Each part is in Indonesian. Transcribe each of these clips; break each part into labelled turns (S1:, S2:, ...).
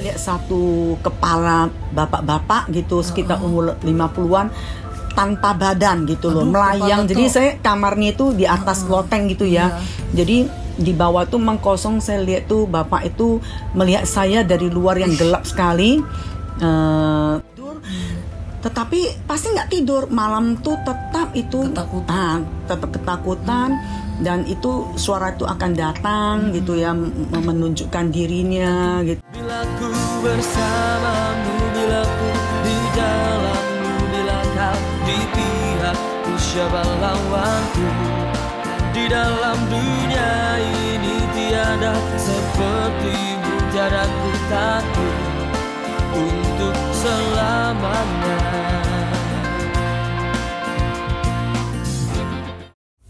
S1: lihat satu kepala bapak-bapak gitu sekitar umur 50-an tanpa badan gitu loh, melayang. Jadi saya kamarnya itu di atas loteng gitu ya. Jadi di bawah tuh mengkosong, saya lihat tuh bapak itu melihat saya dari luar yang gelap sekali. Tidur, tetapi pasti nggak tidur malam tuh tetap itu tetap ketakutan. Dan itu suara itu akan datang gitu ya, menunjukkan dirinya gitu.
S2: Bila ku bersamamu, bila ku di dalammu, bila kau di pihakku, siapa lawanku? Di dalam dunia ini tiada sepertimu, tiada ku takut untuk selamanya.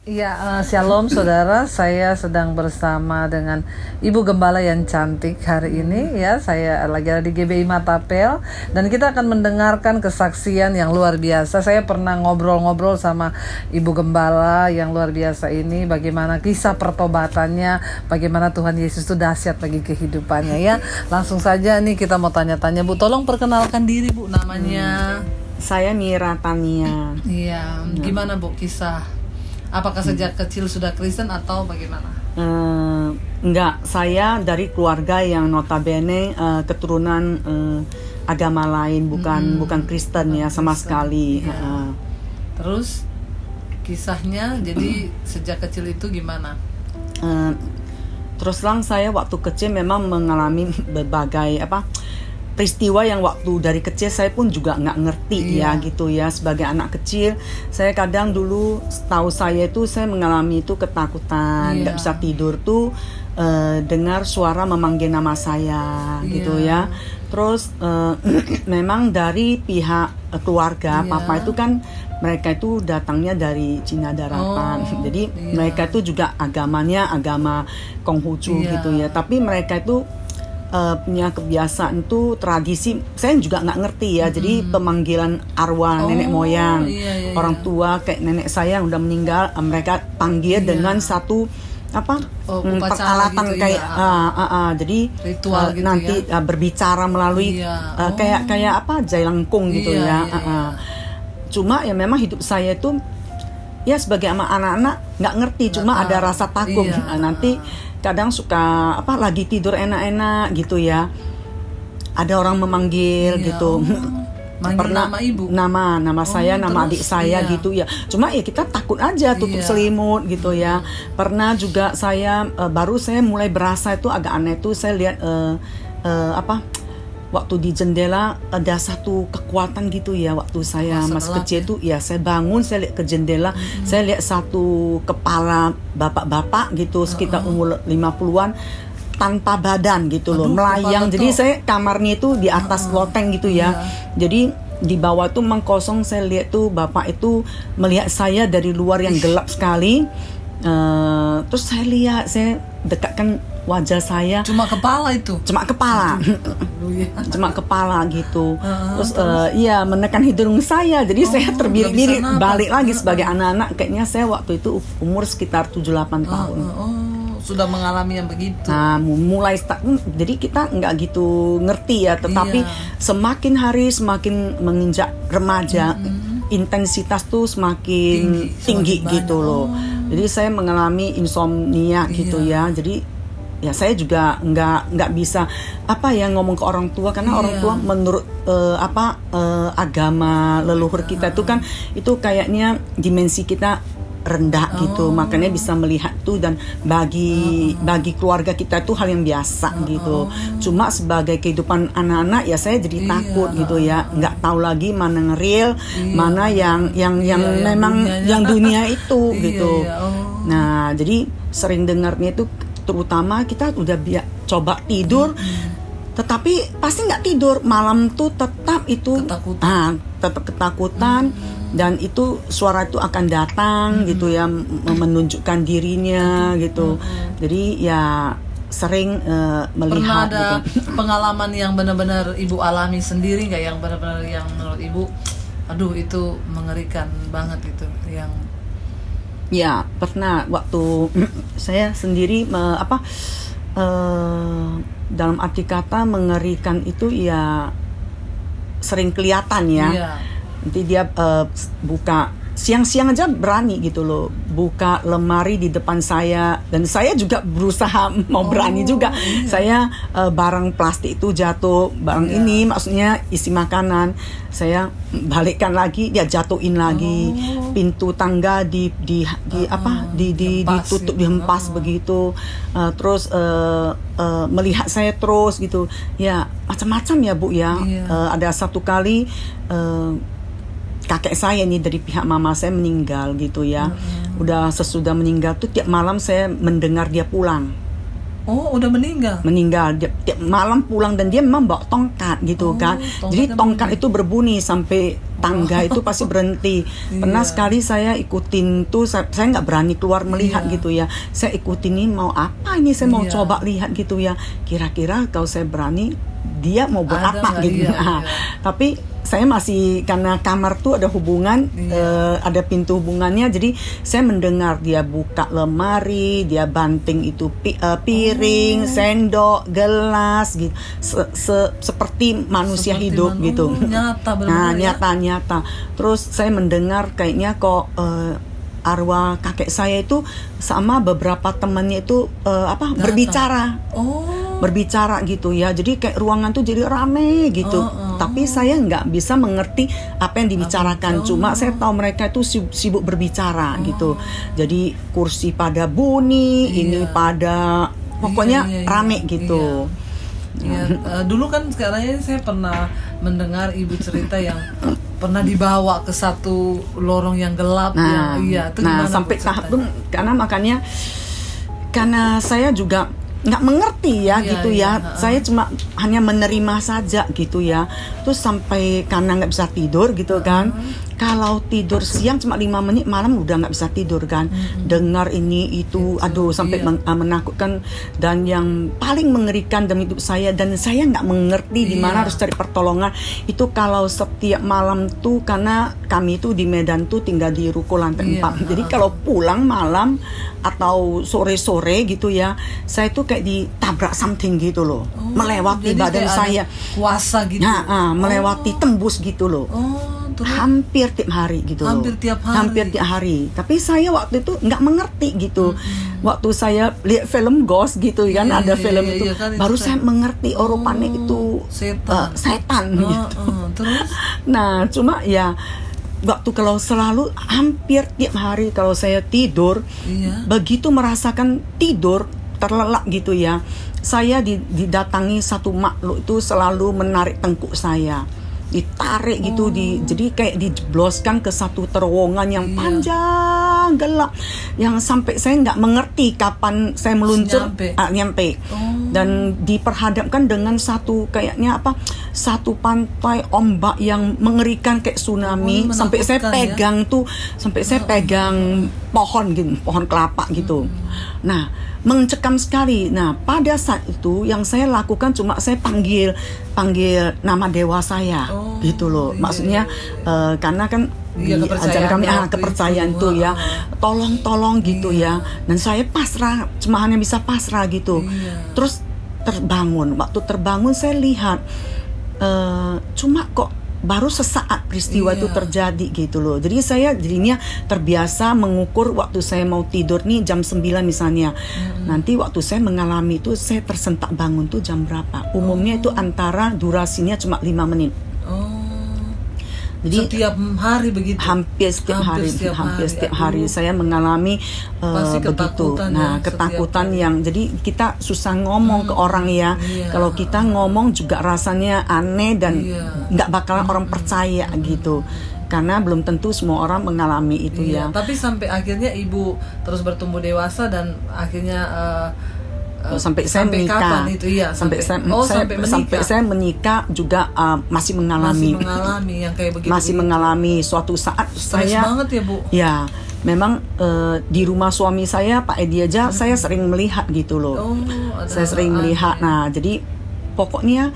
S3: Ya, shalom saudara, saya sedang bersama dengan Ibu Gembala yang cantik hari ini ya. Saya lagi ada di GBI Matapel dan kita akan mendengarkan kesaksian yang luar biasa. Saya pernah ngobrol-ngobrol sama Ibu Gembala yang luar biasa ini, bagaimana kisah pertobatannya, bagaimana Tuhan Yesus itu dahsyat bagi kehidupannya ya. Langsung saja nih kita mau tanya-tanya Bu, tolong perkenalkan diri Bu, namanya.
S1: Saya Mira Tania.
S3: Iya, gimana Bu kisah? Apakah sejak kecil sudah Kristen atau bagaimana?
S1: Enggak, saya dari keluarga yang notabene keturunan agama lain, bukan Kristen ya sama sekali.
S3: Ya. Terus kisahnya, jadi sejak kecil itu gimana?
S1: Terus terang saya waktu kecil memang mengalami berbagai peristiwa yang waktu dari kecil saya pun juga nggak ngerti ya gitu ya. Sebagai anak kecil saya kadang dulu, setahu saya itu saya mengalami itu ketakutan, nggak bisa tidur tuh dengar suara memanggil nama saya gitu ya. Terus memang dari pihak keluarga papa itu kan mereka itu datangnya dari Cina Daratan. Jadi mereka itu juga agamanya agama Konghucu gitu ya. Tapi mereka itu punya kebiasaan itu tradisi, saya juga nggak ngerti ya. Jadi pemanggilan arwah nenek moyang, orang tua kayak nenek saya yang udah meninggal, mereka panggil dengan satu peralatan gitu, kayak jadi ritual gitu nanti berbicara melalui kayak jailengkung gitu ya. Cuma ya memang hidup saya itu ya sebagai anak-anak nggak ngerti, cuma ada rasa takut. Nanti kadang suka lagi tidur enak-enak gitu ya, ada orang memanggil gitu. Pernah
S3: nama ibu,
S1: nama saya, nama adik saya gitu ya. Cuma ya kita takut aja, tutup selimut gitu ya. Pernah juga saya baru saya mulai berasa itu agak aneh tuh, saya lihat waktu di jendela ada satu kekuatan gitu ya. Waktu saya masih kecil tuh ya, saya bangun, saya lihat ke jendela, saya lihat satu kepala bapak-bapak gitu sekitar umur 50-an tanpa badan gitu loh, melayang. Jadi saya kamarnya itu di atas loteng gitu ya. Jadi di bawah tuh mengkosong, saya lihat tuh bapak itu melihat saya dari luar yang gelap sekali. Terus saya lihat, saya dekatkan wajah saya, cuma kepala cuma kepala gitu. Terus menekan hidung saya, jadi saya terbirik-birik balik lagi sebagai anak-anak. Kayaknya saya waktu itu umur sekitar 7-8 tahun.
S3: Sudah mengalami yang begitu.
S1: Nah, mulai jadi kita nggak gitu ngerti ya, tetapi semakin hari semakin menginjak remaja, intensitas tuh semakin tinggi gitu loh. Jadi saya mengalami insomnia gitu ya. Jadi ya saya juga nggak bisa ngomong ke orang tua, karena orang tua menurut agama leluhur kita itu kan itu kayaknya dimensi kita rendah gitu, makanya bisa melihat tuh, dan bagi keluarga kita itu hal yang biasa gitu. Cuma sebagai kehidupan anak-anak ya saya jadi takut gitu ya, nggak tahu lagi mana real, mana yang memang yang dunia itu gitu. Nah, jadi sering dengarnya itu, terutama kita udah coba tidur, tetapi pasti nggak tidur malam tuh, tetap itu tetap ketakutan. Dan itu suara itu akan datang gitu ya, menunjukkan dirinya gitu. Jadi ya sering melihat.
S3: Pernah ada
S1: gitu.
S3: Pengalaman yang benar-benar Ibu alami sendiri nggak, yang benar-benar yang menurut Ibu, aduh itu mengerikan banget gitu, yang
S1: ya pernah waktu saya sendiri dalam arti kata mengerikan itu ya sering kelihatan ya.
S3: Iya.
S1: Nanti dia buka siang-siang aja berani gitu loh, buka lemari di depan saya, dan saya juga berusaha mau berani juga.
S3: Iya.
S1: Saya barang plastik itu jatuh, barang ini maksudnya isi makanan, saya balikkan lagi, dia jatuhin lagi. Pintu tangga ditutup, dihempas begitu. Terus melihat saya terus gitu. Ya macam-macam ya Bu ya.
S3: Iya.
S1: Ada satu kali kakek saya nih dari pihak mama saya meninggal gitu ya. Udah sesudah meninggal tuh tiap malam saya mendengar dia pulang.
S3: Oh, udah meninggal.
S1: Dia tiap malam pulang, dan dia memang bawa tongkat gitu kan. Jadi tongkat itu berbunyi sampai tangga itu pasti berhenti. Pernah sekali saya ikutin tuh, saya nggak berani keluar melihat gitu ya. Saya ikutin ini mau apa ini, saya mau coba lihat gitu ya. Kira-kira kalau saya berani dia mau buat apa gitu. Tapi saya masih, karena kamar tuh ada hubungan, ada pintu hubungannya, jadi saya mendengar dia buka lemari, dia banting itu piring, sendok, gelas gitu, seperti manusia hidup gitu.
S3: Nyata benar-benar.
S1: Nah, nyata. Terus saya mendengar kayaknya kok arwah kakek saya itu sama beberapa temannya itu berbicara. Berbicara gitu ya, jadi kayak ruangan tuh jadi rame gitu. Tapi saya nggak bisa mengerti apa yang dibicarakan. Cuma saya tahu mereka itu sibuk berbicara gitu. Jadi kursi pada bunyi, ini pada pokoknya rame gitu.
S3: Dulu kan sekarang saya pernah mendengar ibu cerita yang pernah dibawa ke satu lorong yang gelap. Itu
S1: sampai tahap tuh, karena saya juga nggak mengerti ya gitu ya. Saya cuma hanya menerima saja gitu ya. Terus sampai karena nggak bisa tidur gitu kan. Kalau tidur siang cuma 5 menit, malam udah nggak bisa tidur kan. Dengar ini itu, aduh sampai menakutkan. Dan yang paling mengerikan dalam hidup saya, dan saya nggak mengerti di mana harus cari pertolongan, itu kalau setiap malam tuh, karena kami tuh di Medan tuh tinggal di ruko lantai 4. Jadi kalau pulang malam atau sore-sore gitu ya, saya tuh kayak ditabrak something gitu loh, melewati badan saya,
S3: kuasa gitu.
S1: Melewati tembus gitu loh. Hampir tiap hari gitu.
S3: Hampir tiap
S1: hari. Tapi saya waktu itu nggak mengerti gitu. Waktu saya lihat film Ghost gitu kan, ada film itu, baru saya mengerti rupanya itu setan gitu.
S3: Terus?
S1: Nah, cuma ya waktu kalau selalu hampir tiap hari kalau saya tidur, begitu merasakan tidur terlelap gitu ya, saya didatangi satu makhluk itu selalu menarik tengkuk saya, ditarik gitu, jadi kayak dijebloskan ke satu terowongan yang panjang gelap, yang sampai saya nggak mengerti kapan saya meluncur nyampe. Dan diperhadapkan dengan satu kayaknya satu pantai ombak yang mengerikan kayak tsunami, sampai saya pegang saya pegang pohon gitu, pohon kelapa gitu. Nah, mencekam sekali. Nah, pada saat itu yang saya lakukan cuma saya panggil nama dewa saya gitu loh. Maksudnya karena kan di ajaran kami kepercayaan itu ya, tolong gitu ya. Dan saya pasrah, cuma hanya bisa pasrah gitu. Terus waktu terbangun saya lihat cuma kok baru sesaat peristiwa itu terjadi gitu loh. Jadi saya jadinya terbiasa mengukur waktu saya mau tidur nih jam 9 misalnya. Nanti waktu saya mengalami itu, saya tersentak bangun tuh jam berapa. Umumnya itu antara durasinya cuma 5 menit. Jadi
S3: setiap hari begitu.
S1: Hampir setiap hari saya mengalami begitu. Nah, ketakutan yang jadi kita susah ngomong ke orang ya. Kalau kita ngomong juga rasanya aneh dan nggak bakalan orang percaya gitu. Karena belum tentu semua orang mengalami itu ya.
S3: Tapi sampai akhirnya ibu terus bertumbuh dewasa dan akhirnya
S1: sampai saya menikah, sampai saya menikah juga masih mengalami
S3: yang kayak begitu.
S1: Masih mengalami suatu saat saya
S3: banget ya Bu.
S1: Ya, memang di rumah suami saya Pak Edi aja saya sering melihat gitu loh. Saya sering melihat. Nah, jadi pokoknya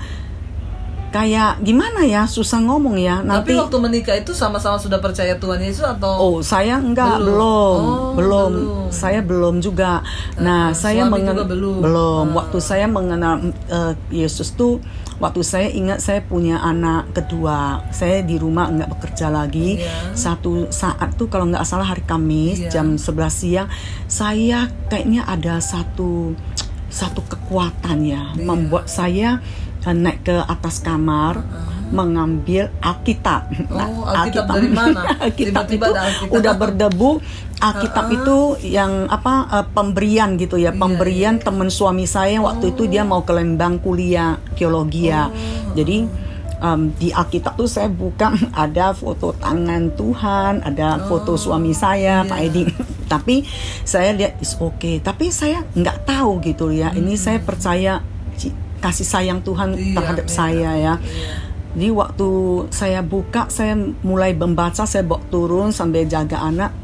S1: kayak gimana ya, susah ngomong ya. Nanti
S3: Tapi waktu menikah itu sama-sama sudah percaya Tuhan Yesus atau?
S1: Oh, saya enggak, belum. Saya belum juga. Nah, saya
S3: juga belum.
S1: Waktu saya mengenal Yesus tuh, waktu saya ingat saya punya anak kedua. Saya di rumah enggak bekerja lagi. Satu saat tuh kalau nggak salah hari Kamis jam 11 siang, saya kayaknya ada satu kekuatan ya, membuat saya naik ke atas kamar, mengambil Alkitab.
S3: Alkitab dari mana?
S1: Alkitab
S3: Tiba-tiba
S1: itu
S3: ada Alkitab.
S1: udah berdebu. Alkitab itu yang pemberian gitu ya, pemberian teman suami saya waktu itu, dia mau ke Lembang kuliah geologi ya. Jadi di Alkitab tuh saya buka ada foto tangan Tuhan, ada foto suami saya, Pak Edi. Tapi saya lihat is okay. Tapi saya nggak tahu gitu ya. Ini saya percaya kasih sayang Tuhan terhadap saya ya. Jadi waktu saya buka, saya mulai membaca, saya bawa turun sambil jaga anak.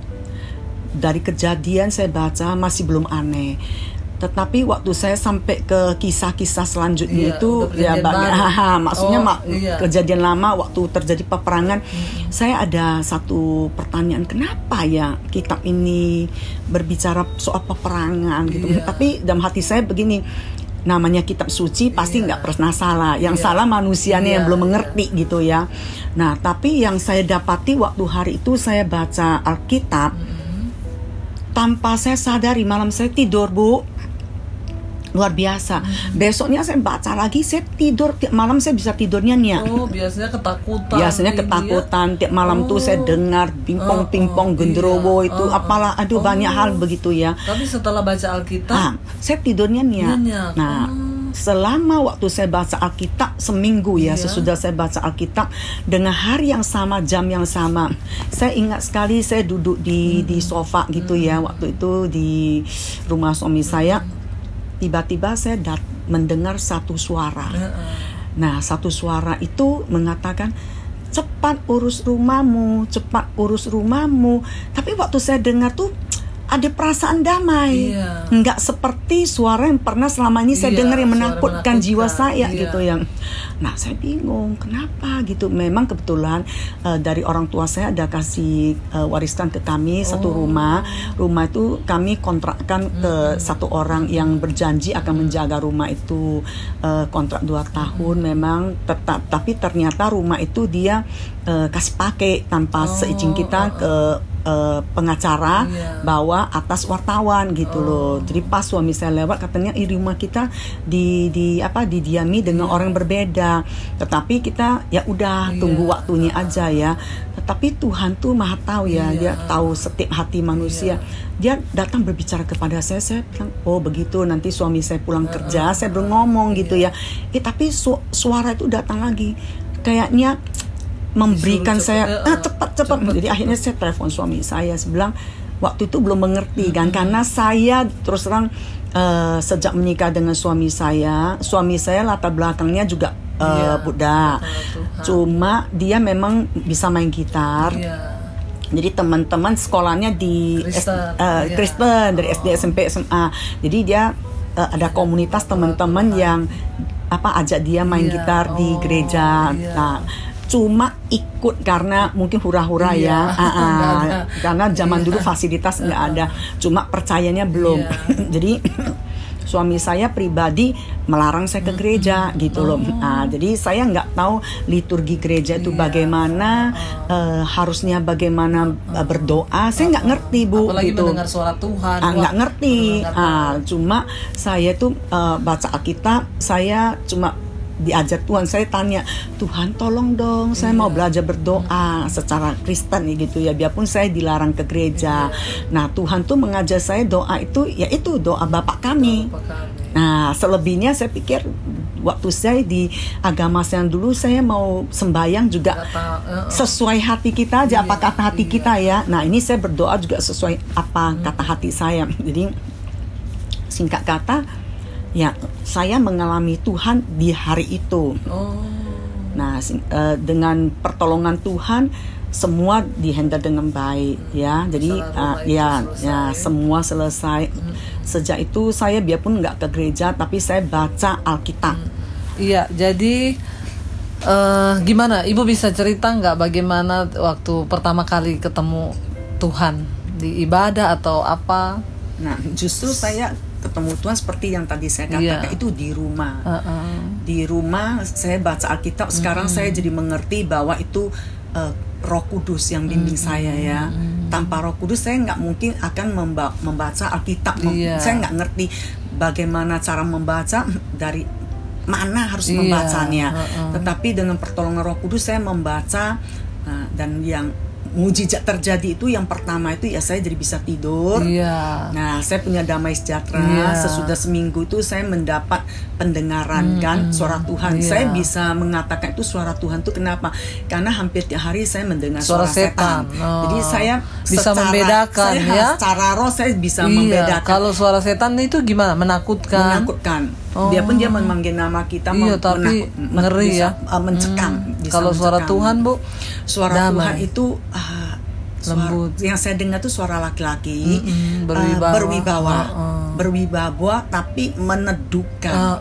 S1: Dari kejadian saya baca masih belum aneh. Tetapi waktu saya sampai ke kisah-kisah selanjutnya itu ya maksudnya kejadian lama waktu terjadi peperangan, saya ada satu pertanyaan, kenapa ya kitab ini berbicara soal peperangan gitu. Tapi dalam hati saya begini, namanya kitab suci pasti nggak pernah salah. Yang salah manusianya yang belum mengerti gitu ya. Nah, tapi yang saya dapati waktu hari itu saya baca Alkitab, tanpa saya sadari malam saya tidur, Bu. Luar biasa. Besoknya saya baca lagi, saya tidur tiap malam, saya bisa tidurnya nyak.
S3: Biasanya ketakutan.
S1: Biasanya ketakutan. Tiap malam tuh saya dengar pingpong genderowo itu apalah, aduh banyak hal begitu ya.
S3: Tapi setelah baca Alkitab,
S1: saya tidurnya nyak. Nah, selama waktu saya baca Alkitab seminggu ya, sesudah saya baca Alkitab dengan hari yang sama, jam yang sama, saya ingat sekali saya duduk di sofa gitu ya, waktu itu di rumah suami saya. Tiba-tiba saya mendengar satu suara. Nah, satu suara itu mengatakan, cepat urus rumahmu, cepat urus rumahmu. Tapi waktu saya dengar tuh ada perasaan damai, nggak seperti suara yang pernah selama ini saya dengar yang menakutkan jiwa saya gitu yang. Nah, saya bingung kenapa gitu. Memang kebetulan dari orang tua saya ada kasih wariskan ke kami satu rumah itu kami kontrakkan ke satu orang yang berjanji akan menjaga rumah itu, kontrak 2 tahun memang tapi ternyata rumah itu dia kasih pakai tanpa seizin kita ke pengacara bawa atas wartawan gitu loh. Jadi pas suami saya lewat katanya rumah kita didiami dengan orang berbeda. Tetapi kita ya udah tunggu waktunya aja ya. Tetapi Tuhan tuh Maha tahu ya, dia tahu setiap hati manusia. Dia datang berbicara kepada saya bilang, oh begitu, nanti suami saya pulang kerja, saya belum ngomong gitu ya. Tapi suara itu datang lagi. Kayaknya memberikan saya cepat. Jadi akhirnya saya telepon suami saya bilang, waktu itu belum mengerti kan, karena saya terus terang sejak menikah dengan suami saya latar belakangnya juga Buddha, cuma dia memang bisa main gitar. Jadi teman-teman sekolahnya di Kristen dari SD, SMP, SMA. Jadi dia ada komunitas teman-teman yang ajak dia main gitar di gereja. Nah, cuma ikut karena mungkin hura-hura karena zaman dulu fasilitas nggak ada, cuma percayanya belum. Jadi suami saya pribadi melarang saya ke gereja gitu loh. Jadi saya nggak tahu liturgi gereja itu bagaimana, harusnya bagaimana berdoa. Saya nggak ngerti, Bu.
S3: Apalagi
S1: gitu.
S3: mendengar suara Tuhan.
S1: Nggak ngerti. Cuma saya tuh baca Alkitab, saya cuma diajar Tuhan. Saya tanya, Tuhan tolong dong, saya mau belajar berdoa secara Kristen gitu ya, biarpun saya dilarang ke gereja. Nah, Tuhan tuh mengajar saya doa itu, yaitu doa Bapa kami. Nah, selebihnya saya pikir waktu saya di agama saya dulu, saya mau sembahyang juga sesuai hati kita aja, apa kata hati kita ya. Nah, ini saya berdoa juga sesuai apa kata hati saya. Jadi singkat kata, ya, saya mengalami Tuhan di hari itu. Nah, dengan pertolongan Tuhan semua dihandle dengan baik ya. Jadi semua selesai. Sejak itu saya biarpun nggak ke gereja, tapi saya baca Alkitab.
S3: Iya, jadi Gimana? Ibu bisa cerita nggak bagaimana waktu pertama kali ketemu Tuhan di ibadah atau apa?
S1: Nah, justru saya ketemu Tuhan seperti yang tadi saya katakan, itu di rumah. Di rumah saya baca Alkitab. Sekarang saya jadi mengerti bahwa itu Roh Kudus yang bimbing saya ya. Tanpa Roh Kudus saya nggak mungkin akan membaca Alkitab. Saya nggak ngerti bagaimana cara membaca, dari mana harus membacanya. Tetapi dengan pertolongan Roh Kudus saya membaca, dan yang mujizat terjadi itu yang pertama itu ya saya jadi bisa tidur. Nah, saya punya damai sejahtera. Sesudah seminggu itu saya mendapat pendengaran kan suara Tuhan. Saya bisa mengatakan itu suara Tuhan itu kenapa? Karena hampir tiap hari saya mendengar suara setan. Jadi saya
S3: bisa membedakan
S1: secara roh saya bisa membedakan.
S3: Kalau suara setan itu gimana? Menakutkan.
S1: Biarpun dia memanggil nama kita,
S3: tapi ngeri ya,
S1: mencekam.
S3: Kalau suara Tuhan, Bu,
S1: suara Tuhan itu
S3: lembut.
S1: Yang saya dengar itu suara laki-laki, berwibawa, tapi meneduhkan.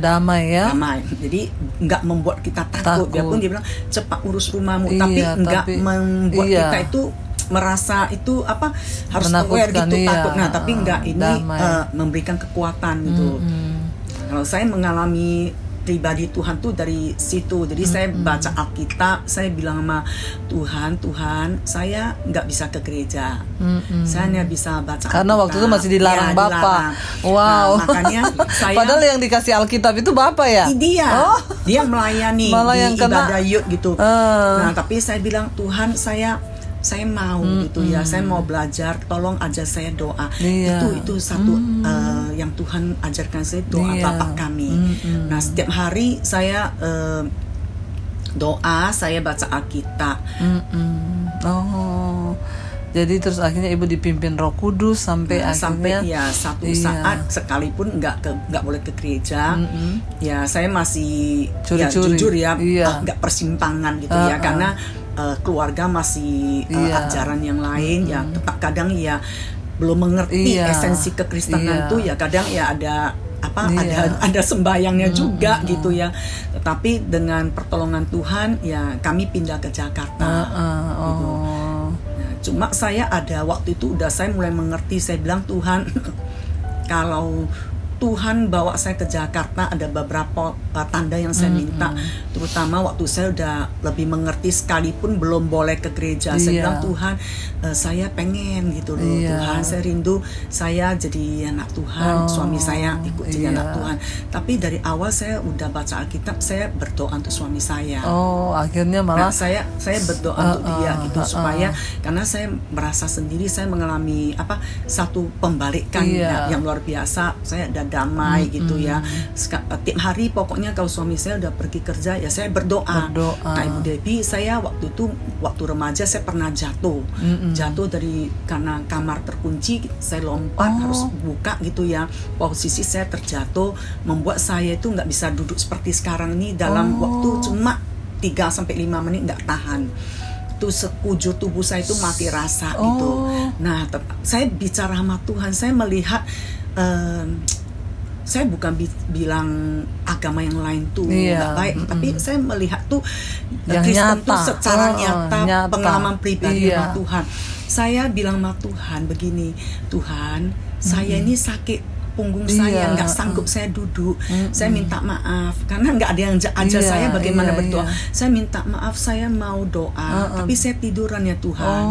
S3: Damai ya.
S1: Damai. Jadi nggak membuat kita takut. Biarpun dia bilang cepat urus rumahmu, tapi nggak membuat kita itu merasa itu harus aware gitu, takut. Nah, tapi enggak, ini memberikan kekuatan gitu. Kalau saya mengalami pribadi Tuhan tuh dari situ. Jadi saya baca Alkitab, saya bilang sama Tuhan, saya nggak bisa ke gereja. Saya hanya bisa baca
S3: karena
S1: Alkitab.
S3: waktu itu masih dilarang Bapak. Wow.
S1: Nah, makanya saya,
S3: padahal yang dikasih Alkitab itu Bapak ya?
S1: Dia melayani di ibadah youth gitu. Nah, tapi saya bilang, Tuhan, saya mau gitu ya, saya mau belajar, tolong ajar saya doa. Itu satu yang Tuhan ajarkan saya, doa Bapa kami. Nah, setiap hari saya doa, saya baca Alkitab.
S3: Jadi terus akhirnya Ibu dipimpin Roh Kudus sampai
S1: satu saat sekalipun nggak boleh ke gereja. Ya saya masih jujur ya, nggak persimpangan gitu ya, karena keluarga masih ajaran yang lain, ya tetap kadang ya belum mengerti esensi kekristenan itu, ya kadang ya ada ada sembayangnya juga gitu ya. Tetapi dengan pertolongan Tuhan ya kami pindah ke Jakarta. Gitu. Nah, cuma saya ada waktu itu saya mulai mengerti, saya bilang, Tuhan, kalau Tuhan bawa saya ke Jakarta, ada beberapa tanda yang saya minta, terutama waktu saya udah lebih mengerti, sekalipun belum boleh ke gereja. Saya bilang, Tuhan, saya pengen gitu loh, Tuhan, saya rindu saya jadi anak Tuhan, suami saya ikut jadi anak Tuhan. Tapi dari awal saya udah baca Alkitab, saya berdoa untuk suami saya.
S3: Akhirnya malah
S1: saya berdoa untuk dia gitu, supaya karena saya merasa sendiri, saya mengalami satu pembalikan yang luar biasa. Saya ada damai gitu ya. Tiap hari pokoknya kalau suami saya udah pergi kerja ya saya berdoa. Nah, Ibu Debbie, saya waktu remaja saya pernah jatuh karena kamar terkunci, saya lompat harus buka gitu ya. Posisi saya terjatuh membuat saya itu nggak bisa duduk seperti sekarang ini, dalam waktu cuma 3-5 menit nggak tahan. Itu sekujur tubuh saya itu mati rasa gitu. Nah, saya bicara sama Tuhan, saya melihat saya bukan bilang agama yang lain tuh nggak baik, tapi saya melihat tuh Kristen tuh secara nyata pengalaman pribadi sama Tuhan. Saya bilang sama Tuhan begini, Tuhan, saya ini sakit punggung saya, nggak sanggup saya duduk. Saya minta maaf karena nggak ada yang ajar saya bagaimana berdoa. Saya minta maaf, saya mau doa, tapi saya tiduran ya Tuhan.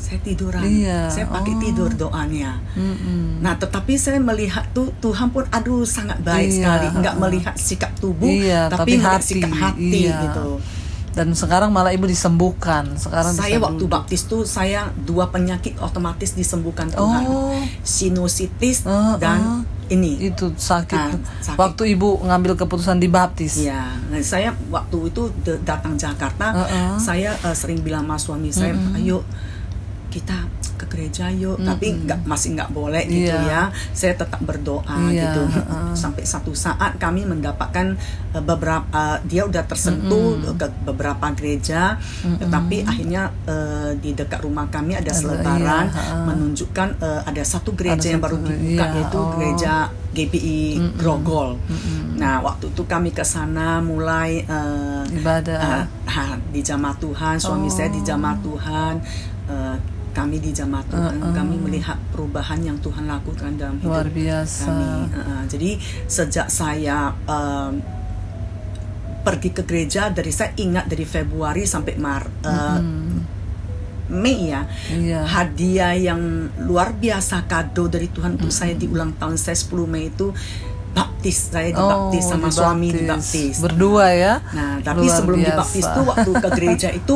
S1: Saya tiduran, saya pakai tidur doanya. Nah, tetapi saya melihat tuh Tuhan pun sangat baik sekali, nggak melihat sikap tubuh, tapi melihat sikap hati gitu.
S3: Dan sekarang malah Ibu disembuhkan. Sekarang
S1: saya waktu baptis tuh saya 2 penyakit otomatis disembuhkan Tuhan, sinusitis dan ini.
S3: Itu sakit. Waktu Ibu ngambil keputusan dibaptis.
S1: Ya, saya waktu itu datang Jakarta, saya sering bilang sama suami saya, ayo kita ke gereja yuk, tapi masih nggak boleh gitu ya. Saya tetap berdoa gitu. Sampai satu saat kami mendapatkan beberapa, dia udah tersentuh ke beberapa gereja, tetapi akhirnya di dekat rumah kami ada selebaran menunjukkan ada satu gereja yang baru dibuka, yaitu gereja GBI Grogol. Nah, waktu itu kami ke sana mulai
S3: ibadah
S1: di jamaah Tuhan, suami saya di jamaah Tuhan, kami di jamaah Tuhan, kami melihat perubahan yang Tuhan lakukan dalam hidup
S3: luar biasa
S1: kami. Jadi sejak saya pergi ke gereja, saya ingat dari Februari sampai Mei ya, hadiah yang luar biasa, kado dari Tuhan untuk saya di ulang tahun saya 10 Mei itu baptis. Saya dibaptis sama suami, dibaptis
S3: berdua ya.
S1: Nah, tapi luar sebelum biasa dibaptis tuh waktu ke gereja itu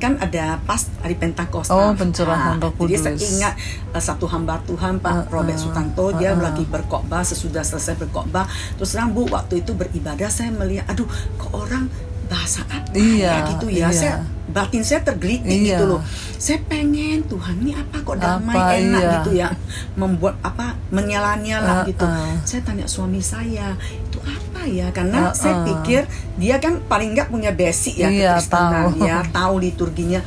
S1: kan ada pas hari Pentakosta,
S3: pencurahan Roh Kudus.
S1: Jadi saya ingat satu hamba Tuhan, Pak Robert Sutanto, dia lagi berkhotbah, sesudah selesai berkhotbah, terus terang Bu, waktu itu beribadah saya melihat, aduh kok orang bahasa apa ya gitu ya. Saya batin saya tergelitik gitu loh. Saya pengen Tuhan ini apa kok damai enak gitu ya, membuat apa menyala-nyala gitu. Saya tanya suami saya, itu apa ya? Karena saya pikir dia kan paling nggak punya basic ya kekristenan, ya tahu liturginya.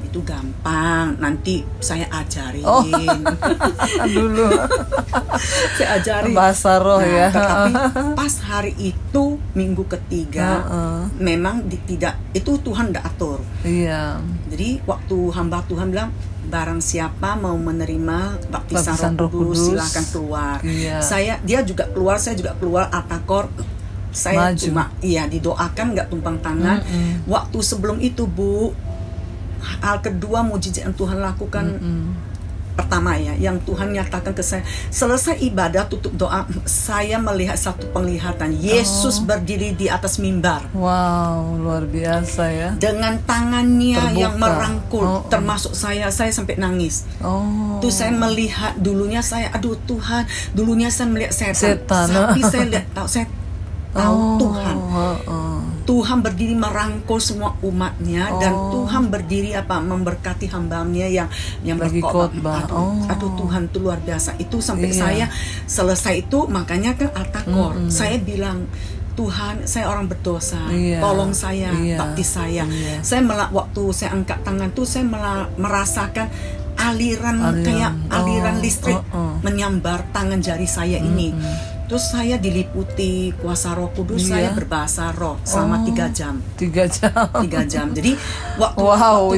S1: Itu gampang, nanti saya ajarin
S3: dulu.
S1: Saya ajarin
S3: bahasa roh ya.
S1: Tetapi pas hari itu minggu ketiga memang tidak, itu Tuhan tidak atur. Jadi waktu hamba Tuhan bilang, barang siapa mau menerima baptisan Roh Kudus silakan keluar. Dia juga keluar, saya juga keluar, Altakor. Saya cuma didoakan, nggak tumpang tangan. Waktu sebelum itu Bu, hal kedua mujizat yang Tuhan lakukan, pertama ya, yang Tuhan nyatakan ke saya, selesai ibadah tutup doa, saya melihat satu penglihatan, Yesus berdiri di atas mimbar.
S3: Wow, luar biasa ya.
S1: Dengan tangannya terbuka, yang merangkul, termasuk saya sampai nangis. Tuh saya melihat, dulunya saya, aduh Tuhan, dulunya saya melihat setan. Tapi saya lihat, saya tahu Tuhan. Tuhan berdiri merangkul semua umatnya, dan Tuhan berdiri memberkati hambanya yang berkhotbah. Aduh Tuhan tuh luar biasa. Itu sampai saya selesai itu, makanya kan Altakor, saya bilang, Tuhan, saya orang berdosa, tolong saya, baptis saya. Saya waktu saya angkat tangan tuh, saya merasakan aliran kayak aliran listrik menyambar tangan jari saya ini. Terus saya diliputi kuasa Roh Kudus, saya berbahasa roh selama 3 jam.
S3: 3 jam.
S1: Jadi waktu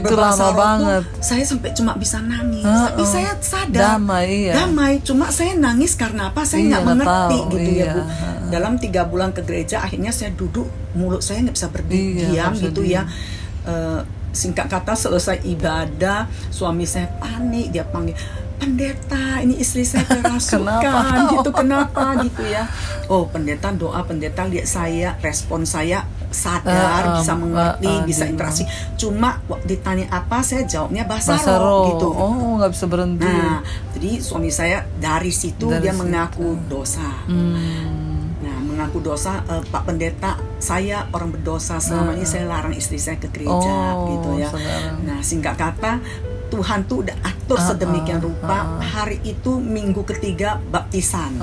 S3: itu lama banget.
S1: Saya sampai cuma bisa nangis. Tapi saya sadar damai. Cuma saya nangis karena apa? Saya nggak mengerti gitu ya Bu. Dalam 3 bulan ke gereja, akhirnya saya duduk, mulut saya nggak bisa berdiam gitu ya. Singkat kata, selesai ibadah, suami saya panik, dia panggil, pendeta, ini istri saya kerasukan kenapa gitu ya. Pendeta doa, pendeta lihat saya, respon saya sadar, bisa mengerti, bisa interaksi. Cuma ditanya apa, saya jawabnya bahasa roh gitu.
S3: Nggak bisa berhenti.
S1: Nah, jadi suami saya dari situ dia mengaku dosa. Mengaku dosa, Pak Pendeta, saya orang berdosa, selama ini saya larang istri saya ke gereja gitu ya. Nah, singkat kata, Tuhan tuh udah atur sedemikian rupa. Hari itu minggu ketiga baptisan.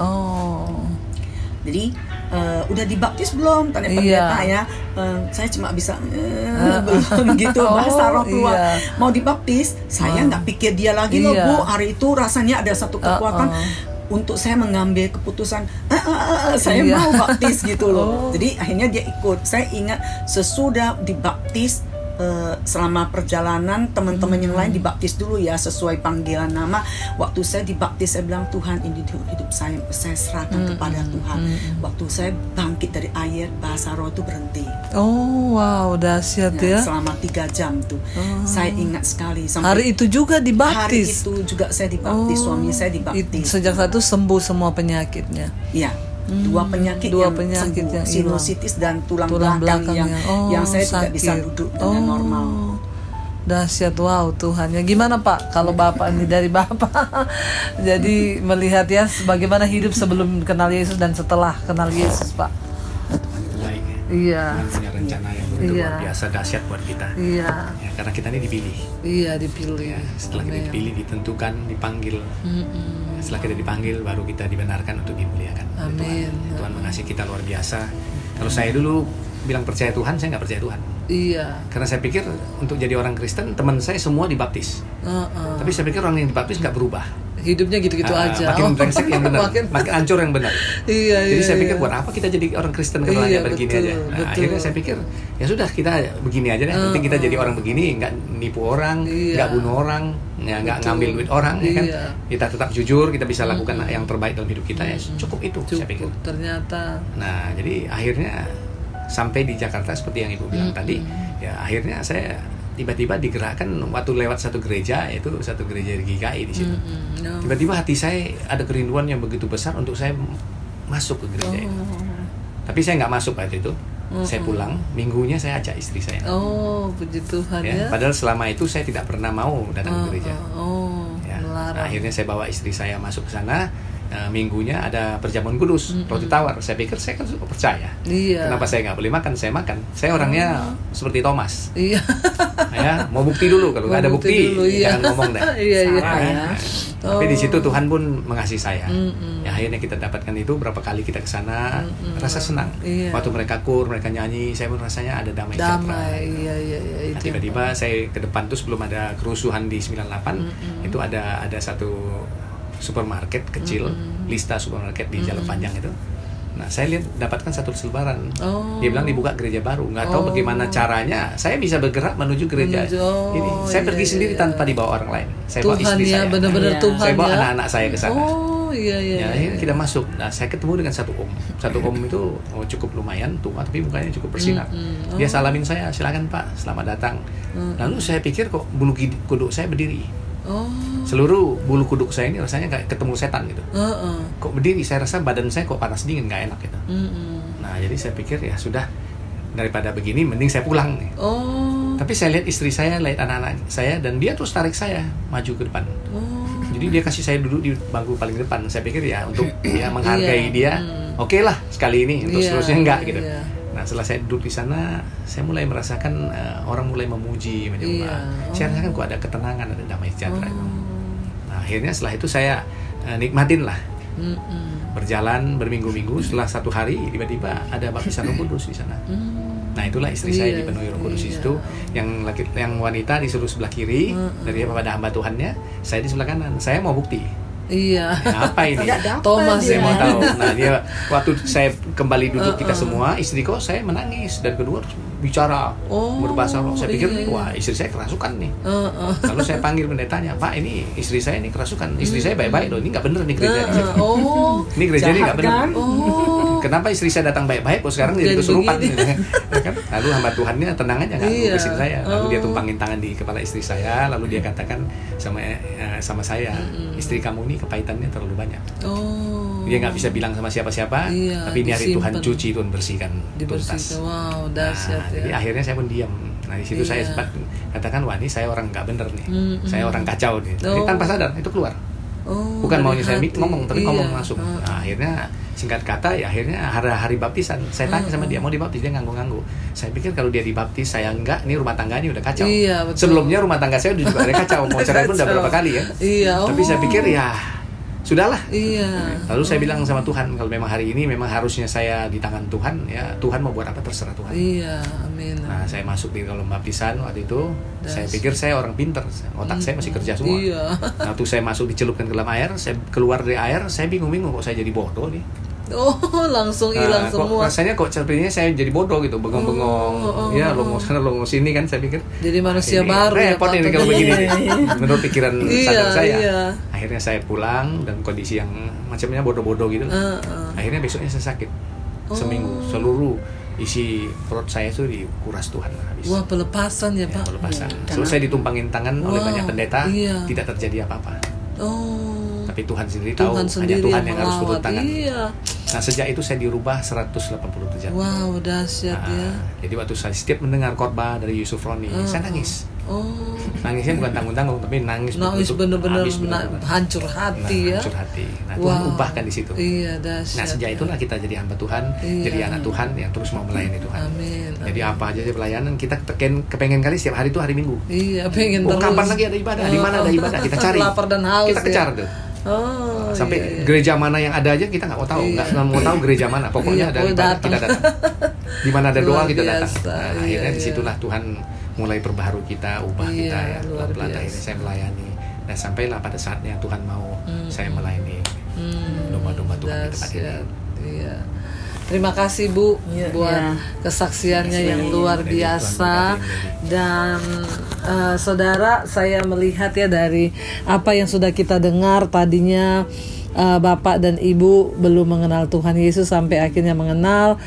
S1: Jadi udah dibaptis belum? Tanya pendeta ya. Saya cuma bisa belum gitu, bahasa roh keluar. Mau dibaptis, saya nggak pikir dia lagi loh Bu. Hari itu rasanya ada satu kekuatan untuk saya mengambil keputusan, saya mau baptis gitu loh. Jadi akhirnya dia ikut. Saya ingat sesudah dibaptis, selama perjalanan teman-teman yang lain dibaptis dulu ya, sesuai panggilan nama. Waktu saya dibaptis, saya bilang, Tuhan, ini hidup saya serahkan kepada Tuhan. Waktu saya bangkit dari air, bahasa roh itu berhenti.
S3: Wow, dahsyat ya.
S1: Selama 3 jam tuh. Saya ingat sekali.
S3: Hari itu juga dibaptis.
S1: Hari itu juga saya dibaptis, suami saya dibaptis.
S3: Sejak saat itu sembuh semua penyakitnya.
S1: Iya. 2 penyakit yang sinusitis dan tulang belakang yang saya tidak bisa duduk dengan normal.
S3: Dahsyat, wow Tuhan. Ya gimana Pak, kalau Bapak ini dari Bapak jadi melihat ya bagaimana hidup sebelum kenal Yesus dan setelah kenal Yesus Pak? Iya.
S4: Tuhan punya rencana yang begitu luar biasa dahsyat buat kita.
S3: Iya.
S4: Ya, karena kita ini dipilih.
S3: Iya, dipilih.
S4: Ya, setelah kita dipilih, ditentukan, dipanggil. Setelah kita dipanggil, baru kita dibenarkan untuk dimuliakan oleh Tuhan. Tuhan mengasihi kita luar biasa. Kalau saya dulu bilang percaya Tuhan, saya nggak percaya Tuhan.
S3: Iya.
S4: Karena saya pikir untuk jadi orang Kristen, teman saya semua dibaptis. Tapi saya pikir orang yang dibaptis nggak berubah.
S3: Hidupnya gitu-gitu aja.
S4: Makin brengsek yang benar, makin hancur yang benar. Jadi saya pikir buat apa kita jadi orang Kristen kalau hanya begini aja. Nah, akhirnya saya pikir ya sudah kita begini aja deh. Nanti kita jadi orang begini, nggak nipu orang, nggak bunuh orang, ya nggak ngambil duit orang, ya kan? Kita tetap jujur, kita bisa lakukan yang terbaik dalam hidup kita. Ya cukup itu, saya pikir.
S3: Ternyata.
S4: Nah, jadi akhirnya sampai di Jakarta seperti yang Ibu bilang tadi, ya akhirnya saya tiba-tiba digerakkan waktu lewat satu gereja, yaitu satu gereja di GKI di situ. Tiba-tiba hati saya ada kerinduan yang begitu besar untuk saya masuk ke gereja itu. Tapi saya nggak masuk waktu itu. Saya pulang, minggunya saya ajak istri saya.
S3: Puji Tuhan ya.
S4: Padahal selama itu saya tidak pernah mau datang ke gereja. Nah, akhirnya saya bawa istri saya masuk ke sana. Minggunya ada perjamuan kudus, roti tawar. Saya pikir saya kan percaya. Kenapa saya nggak boleh makan? Saya makan. Saya orangnya seperti Thomas. Ya, mau bukti dulu. Kalau nggak ada bukti, jangan ngomong deh. Tapi di situ Tuhan pun mengasihi saya. Ya, akhirnya kita dapatkan itu. Berapa kali kita ke sana, rasa senang. Waktu mereka mereka nyanyi, saya pun rasanya ada damai. Nah, tiba-tiba saya ke depan tuh sebelum ada kerusuhan di 98, itu ada satu supermarket kecil, Lista supermarket di Jalan Panjang itu. Nah, saya lihat dapatkan satu selebaran. Dia bilang dibuka gereja baru. Nggak tahu bagaimana caranya. Saya bisa bergerak menuju gereja ini. Saya pergi sendiri tanpa dibawa orang lain. Saya bawa istri saya.
S3: Benar-benar Tuhan
S4: saya bawa anak-anak saya ke sana.
S3: Ya,
S4: akhirnya kita masuk. Nah, saya ketemu dengan satu om. Satu om itu cukup lumayan tua, tapi mukanya cukup bersinar. Dia salamin saya, silakan Pak, selamat datang. Lalu saya pikir kok bulu kuduk saya berdiri. Seluruh bulu kuduk saya ini rasanya kayak ketemu setan gitu. Kok berdiri? Saya rasa badan saya kok panas dingin, nggak enak gitu. Nah, jadi saya pikir ya sudah, daripada begini mending saya pulang nih. Tapi saya lihat istri saya, lihat anak-anak saya, dan dia terus tarik saya maju ke depan. Jadi dia kasih saya duduk di bangku paling depan. Saya pikir ya untuk ya menghargai dia, oke lah sekali ini, untuk seterusnya enggak gitu. Nah, setelah saya duduk di sana, saya mulai merasakan orang mulai memuji, menyembah. Saya rasakan kok ada ketenangan, ada damai sejahtera. Nah, akhirnya setelah itu saya nikmatin lah. Berjalan berminggu-minggu, setelah satu hari tiba-tiba ada baptisan Roh Kudus di sana. Nah, itulah istri saya dipenuhi Roh Kudus itu. Yang wanita disuruh sebelah kiri daripada hamba Tuhannya, saya di sebelah kanan. Saya mau bukti. Nah, apa ini?
S3: Thomas
S4: saya mau tahu. Nah, dia waktu saya kembali duduk kita semua, istriku saya menangis dan kedua terus bicara berbahasa roh. Saya pikir wah, istri saya kerasukan nih. Lalu saya panggil pendetanya, Pak, ini istri saya ini kerasukan. Istri saya baik-baik loh, ini nggak bener nih gereja. Ini gereja ini nggak bener.
S1: Kan?
S4: Kenapa istri saya datang baik-baik kok sekarang jadi kesurupan gitu, kan? Lalu hamba Tuhannya tenang aja nggak ngurusin saya. Lalu dia tumpangin tangan di kepala istri saya, lalu dia katakan sama saya, istri kamu ini kepahitannya terlalu banyak. Dia nggak bisa bilang sama siapa-siapa, tapi ini hari Tuhan cuci, Tuhan bersihkan tuntas.
S3: Wow, dahsyat
S4: Jadi akhirnya saya pun diam. Nah, di situ saya sempat katakan, wah ini saya orang nggak bener nih, saya orang kacau nih. Jadi tanpa sadar itu keluar. Bukan maunya saya ngomong, tapi ngomong langsung. Nah, akhirnya singkat kata ya akhirnya hari baptisan saya tanya sama dia mau dibaptis, dia ngangguk-ngangguk. Saya pikir kalau dia dibaptis saya enggak, ini rumah tangga ini udah kacau. Sebelumnya rumah tangga saya juga ada kacau, mau cerai pun udah berapa kali ya. Tapi saya pikir ya sudahlah. Lalu saya bilang sama Tuhan, kalau memang hari ini memang harusnya saya di tangan Tuhan, ya Tuhan mau buat apa terserah Tuhan.
S3: Amin.
S4: Nah, saya masuk di dalam baptisan waktu itu. Saya pikir saya orang pinter, otak saya masih kerja semua. Nah, waktu saya masuk dicelupkan ke dalam air, saya keluar dari air, saya bingung-bingung kok saya jadi bodoh nih.
S3: Langsung hilang semua.
S4: Rasanya kok sepertinya saya jadi bodoh gitu, bengong-bengong. Ya, longos sana longos sini kan, saya pikir.
S3: Jadi manusia baru
S4: repot ini kalau begini. Menurut pikiran sadar saya. Akhirnya saya pulang dan kondisi yang macamnya bodoh-bodoh gitu. Akhirnya besoknya saya sakit. Seminggu seluruh isi perut saya itu dikuras Tuhan habis.
S3: Wah, pelepasan ya, Pak.
S4: Pelepasan. Selesai ditumpangin tangan oleh banyak pendeta, tidak terjadi apa-apa. Tapi Tuhan sendiri tahu, hanya Tuhan yang harus turun tangan. Nah, sejak itu saya dirubah 180 derajat.
S3: Wow, dahsyat ya.
S4: Jadi waktu saya setiap mendengar khotbah dari Yusuf Roni, saya nangis. Nangisnya bukan tanggung-tanggung, tapi nangis
S3: bener-bener
S4: habis
S3: hancur hati ya.
S4: Hancur hati. Nah, Tuhan ubahkan di situ.
S3: Iya, dahsyat.
S4: Nah, sejak itulah kita jadi hamba Tuhan, jadi anak Tuhan yang terus mau melayani Tuhan.
S3: Amin.
S4: Jadi apa aja pelayanan kita kepengen kali setiap hari itu hari Minggu.
S3: Iya, pengen terus.
S4: Kapan lagi ada ibadah? Di mana ada ibadah? Kita cari.
S3: Lapar dan haus.
S4: Kita kejar tuh. Sampai gereja mana yang ada aja kita nggak mau tahu, nggak mau tahu gereja mana. Pokoknya ada ibadah kita datang. Di mana ada doa kita datang. Nah, akhirnya disitulah Tuhan mulai perbaharui kita, ubah kita ya. Pelan-pelan akhirnya saya melayani. Nah, sampailah pada saatnya Tuhan mau saya melayani domba-domba Tuhan di tempat ini.
S3: Iya. Terima kasih Bu buat kesaksiannya yang luar biasa. Dan saudara, saya melihat ya dari apa yang sudah kita dengar tadinya, Bapak dan Ibu belum mengenal Tuhan Yesus sampai akhirnya mengenal.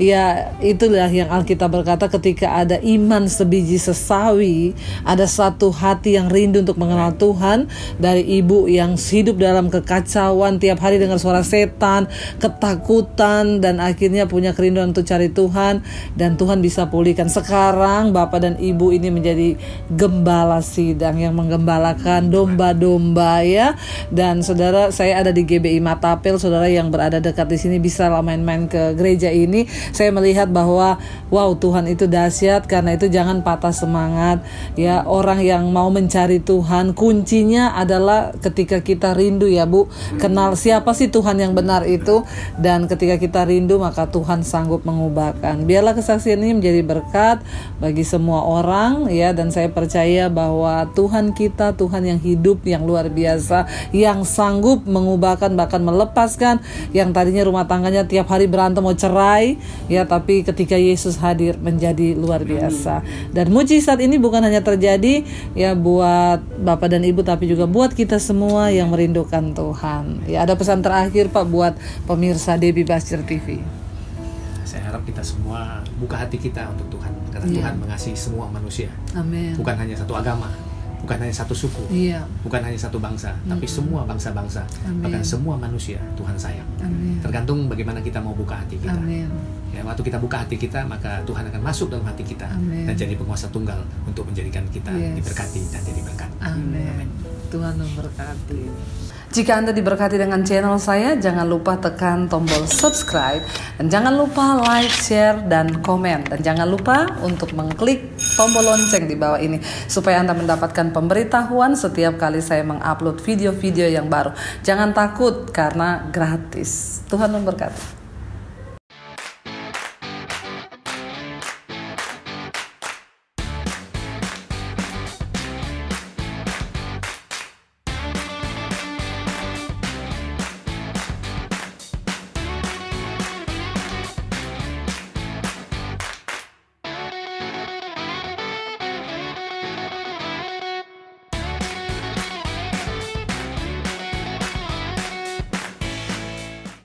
S3: Ya, itulah yang Alkitab berkata, ketika ada iman sebiji sesawi, ada satu hati yang rindu untuk mengenal Tuhan. Dari ibu yang hidup dalam kekacauan, tiap hari dengar suara setan, ketakutan, dan akhirnya punya kerinduan untuk cari Tuhan, dan Tuhan bisa pulihkan. Sekarang Bapak dan Ibu ini menjadi gembala sidang yang menggembalakan domba-domba ya. Dan saudara, saya ada di GBI Matapel. Saudara yang berada dekat di sini bisa main-main ke gereja ini. Saya melihat bahwa wow, Tuhan itu dahsyat. Karena itu jangan patah semangat ya. Orang yang mau mencari Tuhan, kuncinya adalah ketika kita rindu ya Bu, kenal siapa sih Tuhan yang benar itu. Dan ketika kita rindu, maka Tuhan sanggup mengubahkan. Biarlah kesaksian ini menjadi berkat bagi semua orang ya. Dan saya percaya bahwa Tuhan kita, Tuhan yang hidup, yang luar biasa, yang sanggup mengubahkan, bahkan melepaskan. Yang tadinya rumah tangganya tiap hari berantem mau cerai ya, tapi ketika Yesus hadir menjadi luar biasa. Dan mujizat ini bukan hanya terjadi ya buat Bapak dan Ibu, tapi juga buat kita semua yang merindukan Tuhan. Ya, ada pesan terakhir Pak buat pemirsa Debbie Basir TV.
S4: Saya harap kita semua buka hati kita untuk Tuhan, karena Tuhan mengasihi semua manusia.
S3: Amin.
S4: Bukan hanya satu agama, bukan hanya satu suku, bukan hanya satu bangsa, tapi semua bangsa-bangsa, bahkan semua manusia Tuhan sayang.
S3: Amin.
S4: Tergantung bagaimana kita mau buka hati kita.
S3: Amin.
S4: Ya, waktu kita buka hati kita, maka Tuhan akan masuk dalam hati kita.
S3: Amin.
S4: Dan jadi penguasa tunggal untuk menjadikan kita diberkati dan jadi berkat.
S3: Amin. Tuhan memberkati. Jika Anda diberkati dengan channel saya, jangan lupa tekan tombol subscribe, dan jangan lupa like, share, dan komen. Dan jangan lupa untuk mengklik tombol lonceng di bawah ini, supaya Anda mendapatkan pemberitahuan setiap kali saya mengupload video-video yang baru. Jangan takut, karena gratis. Tuhan memberkati.